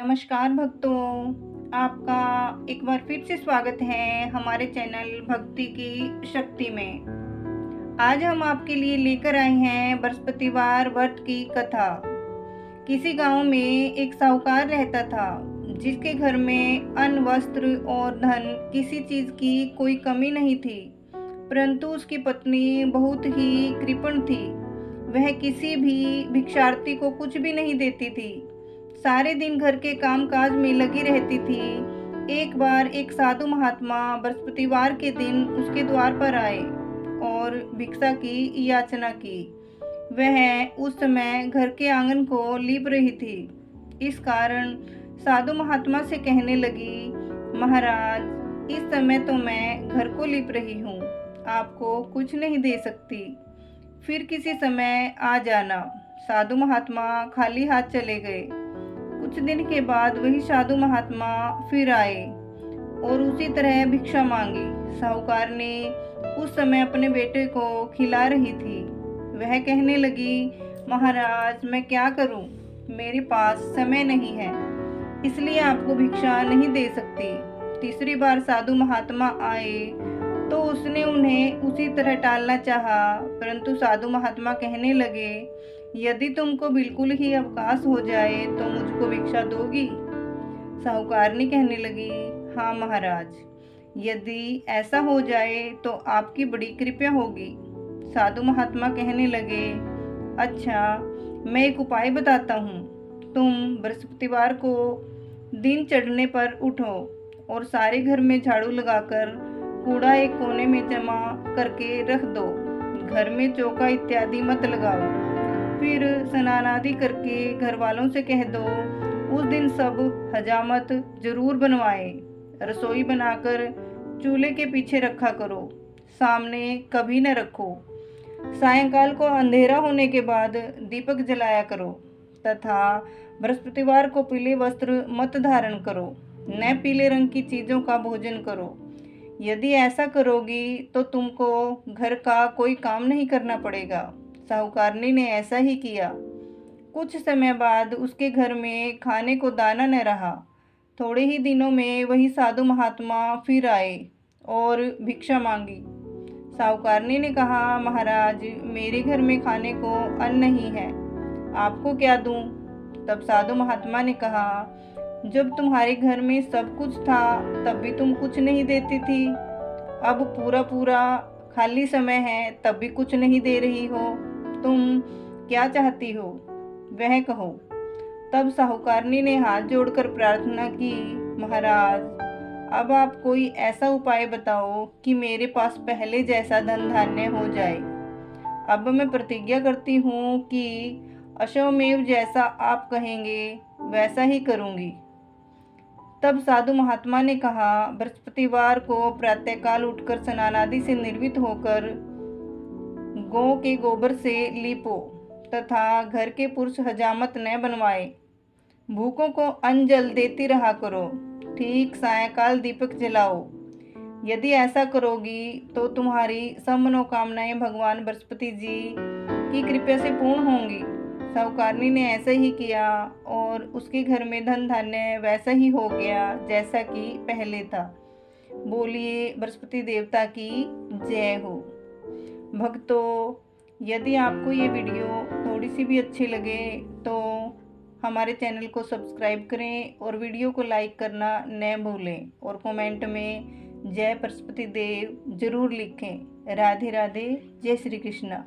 नमस्कार भक्तों, आपका एक बार फिर से स्वागत है हमारे चैनल भक्ति की शक्ति में। आज हम आपके लिए लेकर आए हैं बृहस्पतिवार व्रत की कथा। किसी गांव में एक साहूकार रहता था, जिसके घर में अन्न, वस्त्र और धन किसी चीज की कोई कमी नहीं थी। परंतु उसकी पत्नी बहुत ही कृपण थी। वह किसी भी भिक्षार्थी को कुछ भी नहीं देती थी। सारे दिन घर के कामकाज में लगी रहती थी। एक बार एक साधु महात्मा बृहस्पतिवार के दिन उसके द्वार पर आए और भिक्षा की याचना की। वह उस समय घर के आंगन को लीप रही थी। इस कारण साधु महात्मा से कहने लगी, महाराज, इस समय तो मैं घर को लीप रही हूँ, आपको कुछ नहीं दे सकती, फिर किसी समय आ जाना। साधु महात्मा खाली हाथ चले गए। कुछ दिन के बाद वही साधु महात्मा फिर आए और उसी तरह भिक्षा मांगी। साहूकार ने उस समय अपने बेटे को खिला रही थी। वह कहने लगी, महाराज, मैं क्या करूं, मेरे पास समय नहीं है, इसलिए आपको भिक्षा नहीं दे सकती। तीसरी बार साधु महात्मा आए तो उसने उन्हें उसी तरह टालना चाहा, परंतु साधु महात्मा कहने लगे, यदि तुमको बिल्कुल ही अवकाश हो जाए तो मुझको भिक्षा दोगी? साहूकारनी कहने लगी, हाँ महाराज, यदि ऐसा हो जाए तो आपकी बड़ी कृपा होगी। साधु महात्मा कहने लगे, अच्छा, मैं एक उपाय बताता हूँ। तुम बृहस्पतिवार को दिन चढ़ने पर उठो और सारे घर में झाड़ू लगाकर कूड़ा एक कोने में जमा करके रख दो। घर में चौका इत्यादि मत लगाओ। फिर स्नान आदि करके घर वालों से कह दो, उस दिन सब हजामत जरूर बनवाए। रसोई बनाकर चूल्हे के पीछे रखा करो, सामने कभी न रखो। सायंकाल को अंधेरा होने के बाद दीपक जलाया करो तथा बृहस्पतिवार को पीले वस्त्र मत धारण करो, न पीले रंग की चीजों का भोजन करो। यदि ऐसा करोगी तो तुमको घर का कोई काम नहीं करना पड़ेगा। साहूकारनी ने ऐसा ही किया। कुछ समय बाद उसके घर में खाने को दाना न रहा। थोड़े ही दिनों में वही साधु महात्मा फिर आए और भिक्षा मांगी। साहूकारनी ने कहा, महाराज, मेरे घर में खाने को अन्न नहीं है, आपको क्या दूं? तब साधु महात्मा ने कहा, जब तुम्हारे घर में सब कुछ था तब भी तुम कुछ नहीं देती थी, अब पूरा पूरा खाली समय है तब भी कुछ नहीं दे रही हो, तुम क्या चाहती हो, वह कहो। तब साहूकारनी ने हाथ जोड़कर प्रार्थना की, महाराज, अब आप कोई ऐसा उपाय बताओ कि मेरे पास पहले जैसा धन धान्य हो जाए। अब मैं प्रतिज्ञा करती हूँ कि अश्वमेव जैसा आप कहेंगे वैसा ही करूँगी। तब साधु महात्मा ने कहा, बृहस्पतिवार को प्रातःकाल उठकर स्नान आदि से निर्वित होकर गौ के गोबर से लीपो तथा घर के पुरुष हजामत न बनवाए। भूखों को अन्न जल देती रहा करो। ठीक सायंकाल दीपक जलाओ। यदि ऐसा करोगी तो तुम्हारी सब मनोकामनाएं भगवान बृहस्पति जी की कृपा से पूर्ण होंगी। साहूकारनी ने ऐसा ही किया और उसके घर में धन धान्य वैसा ही हो गया जैसा कि पहले था। बोलिए बृहस्पति देवता की जय हो। भक्तों, यदि आपको ये वीडियो थोड़ी सी भी अच्छी लगे तो हमारे चैनल को सब्सक्राइब करें और वीडियो को लाइक करना न भूलें और कमेंट में जय बृहस्पति देव जरूर लिखें। राधे राधे, जय श्री कृष्णा।